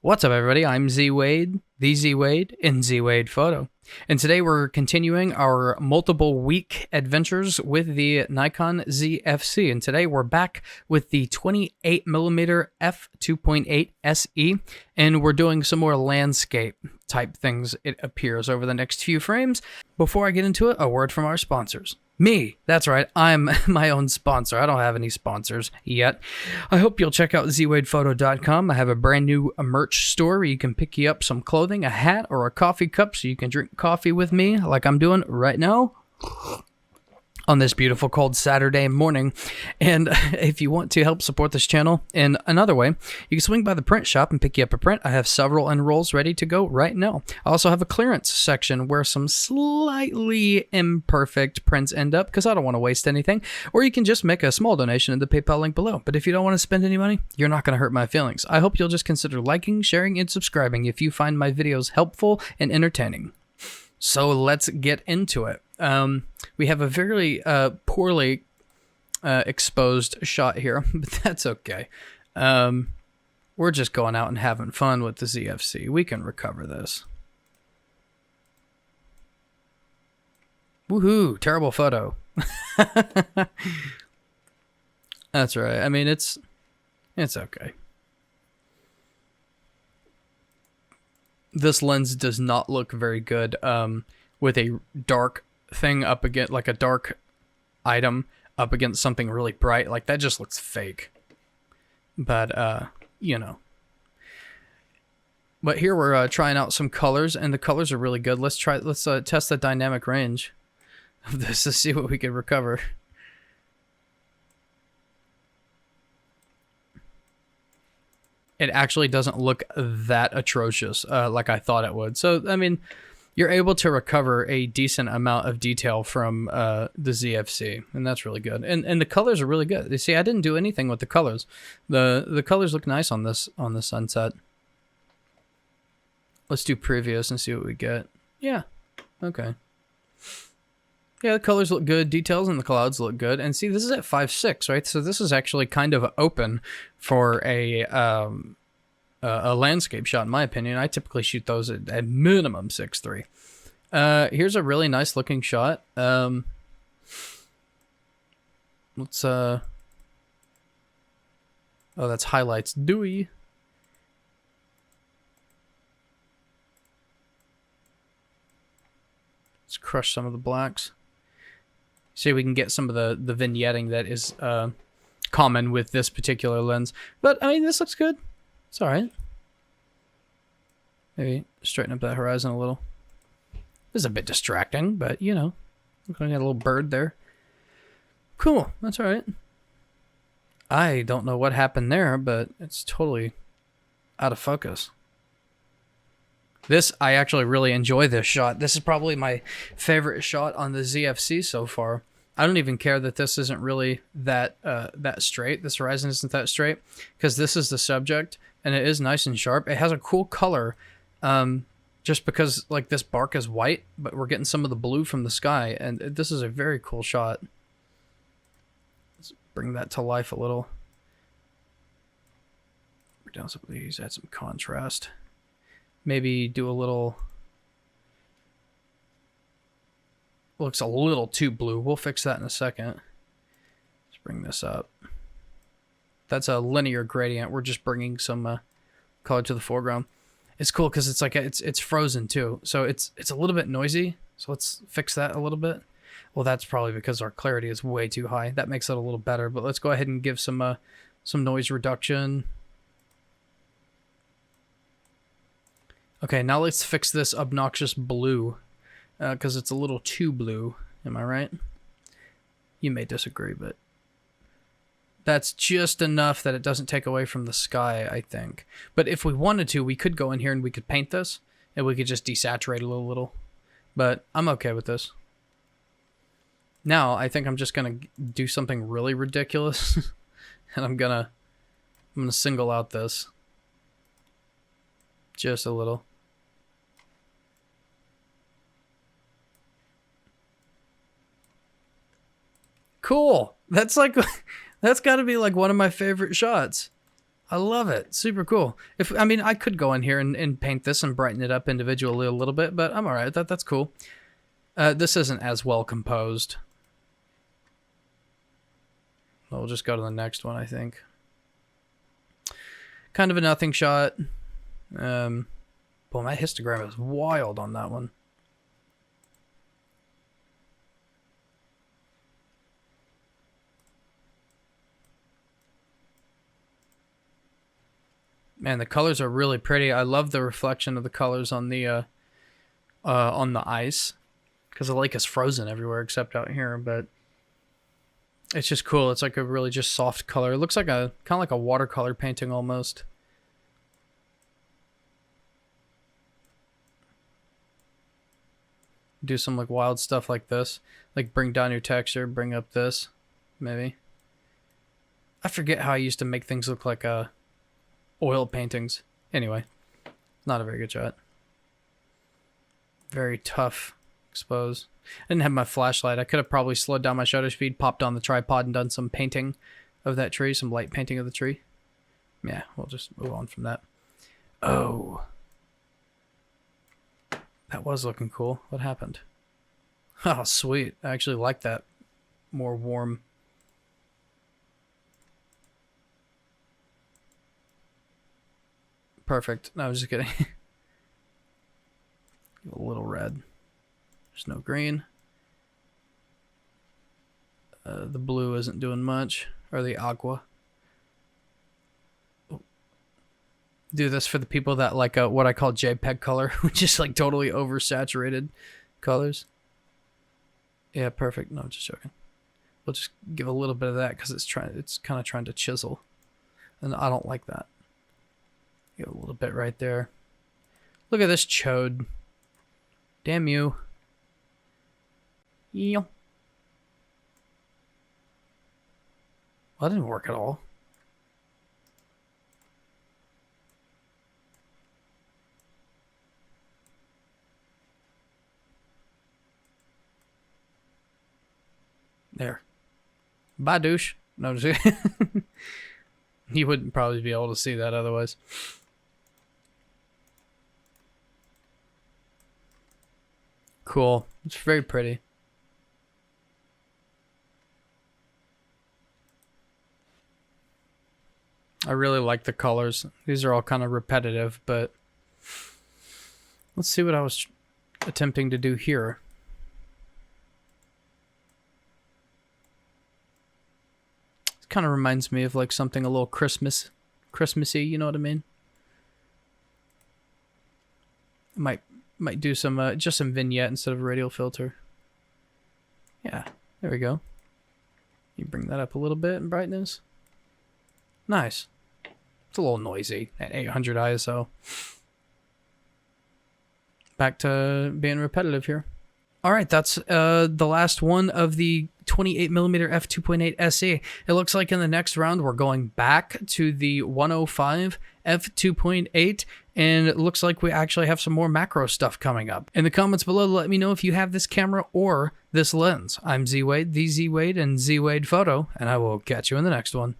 What's up, everybody? I'm ZWade, the ZWade in ZWade Photo. And today we're continuing our multiple week adventures with the Nikon Zfc. And today we're back with the 28mm f2.8 SE. And we're doing some more landscape type things, it appears, over the next few frames. Before I get into it, a word from our sponsors. Me. That's right. I'm my own sponsor. I don't have any sponsors yet. I hope you'll check out ZWadePhoto.com. I have a brand new merch store where you can pick you up some clothing, a hat, or a coffee cup so you can drink coffee with me like I'm doing right now on this beautiful cold Saturday morning. And if you want to help support this channel in another way, you can swing by the print shop and pick you up a print. I have several unrolls ready to go right now. I also have a clearance section where some slightly imperfect prints end up because I don't want to waste anything. Or you can just make a small donation in the PayPal link below. But if you don't want to spend any money, you're not going to hurt my feelings. I hope you'll just consider liking, sharing, and subscribing if you find my videos helpful and entertaining. So let's get into it. We have a very poorly exposed shot here, but that's okay. We're just going out and having fun with the ZFC. We can recover this. Woohoo! Terrible photo. That's right. I mean, it's okay. This lens does not look very good with a dark thing up against, like a dark item up against something really bright. Like, that just looks fake. But, you know. But here we're trying out some colors, and the colors are really good. Let's test the dynamic range of this to see what we can recover. It actually doesn't look that atrocious like I thought it would. So, I mean, you're able to recover a decent amount of detail from the ZFC, and that's really good. And the colors are really good. You see, I didn't do anything with the colors. The colors look nice on this sunset. Let's do previous and see what we get. Yeah, okay. Yeah, the colors look good. Details in the clouds look good. And see, this is at 5.6, right? So this is actually kind of open for a landscape shot, in my opinion. I typically shoot those at minimum 6.3. Here's a really nice looking shot. Let's oh, that's highlights. Dewey. Let's crush some of the blacks. See if we can get some of the vignetting that is common with this particular lens. But, I mean, this looks good. It's alright. Maybe straighten up that horizon a little. This is a bit distracting, but, you know. Looks like I got a little bird there. Cool. That's alright. I don't know what happened there, but it's totally out of focus. This, I actually really enjoy this shot. This is probably my favorite shot on the ZFC so far. I don't even care that this isn't really that straight. This horizon isn't that straight, because this is the subject, and it is nice and sharp. It has a cool color, just because like this bark is white, but we're getting some of the blue from the sky, and this is a very cool shot. Let's bring that to life a little. Bring down some of these, add some contrast. Maybe do a little... Looks a little too blue. We'll fix that in a second. Let's bring this up. That's a linear gradient. We're just bringing some color to the foreground. It's cool because it's like it's frozen too, so it's a little bit noisy. So let's fix that a little bit. Well, that's probably because our clarity is way too high. That makes it a little better. But let's go ahead and give some noise reduction. Okay, now let's fix this obnoxious blue, because it's a little too blue. Am I right? You may disagree, but that's just enough that it doesn't take away from the sky, I think. But if we wanted to, we could go in here and we could paint this, and we could just desaturate a little. But I'm okay with this. Now, I think I'm just going to do something really ridiculous, and I'm gonna single out this. Just a little. Cool. That's like, that's got to be like one of my favorite shots. I love it. Super cool. I mean, I could go in here and paint this and brighten it up individually a little bit, but I'm all right. That's cool. This isn't as well composed. We'll just go to the next one, I think. Kind of a nothing shot. Boy, my histogram is wild on that one. Man, the colors are really pretty. I love the reflection of the colors on the ice, because the lake is frozen everywhere except out here. But it's just cool. It's like a really just soft color. It looks like kind of like a watercolor painting almost. Do some like wild stuff like this, like bring down your texture, bring up this, maybe. I forget how I used to make things look like oil paintings. Anyway, not a very good shot. Very tough expose. I didn't have my flashlight. I could have probably slowed down my shutter speed, popped on the tripod, and done some painting of that tree, some light painting of the tree. Yeah, we'll just move on from that. Oh. That was looking cool. What happened? Oh, sweet. I actually like that. More warm. Perfect. No, I was just kidding. Give a little red. There's no green. The blue isn't doing much. Or the aqua. Do this for the people that like what I call JPEG color, which is like totally oversaturated colors. Yeah, perfect. No, just joking. We'll just give a little bit of that because it's kind of trying to chisel, and I don't like that. Give a little bit right there. Look at this chode. Damn you. Yeah. Well, that didn't work at all. There. Bye, douche. No, just you wouldn't probably be able to see that otherwise. Cool. It's very pretty. I really like the colors. These are all kind of repetitive, but let's see what I was attempting to do here. Kind of reminds me of like something a little Christmassy, you know what I mean? Might do some just some vignette instead of a radial filter. Yeah, there we go. You bring that up a little bit in brightness. Nice. It's a little noisy at 800 ISO. Back to being repetitive here. All right, that's the last one of the 28mm f2.8 SE. It looks like in the next round we're going back to the 105 f2.8, and it looks like we actually have some more macro stuff coming up. In the comments below, let me know if you have this camera or this lens. I'm ZWade, the ZWade, and ZWade Photo, and I will catch you in the next one.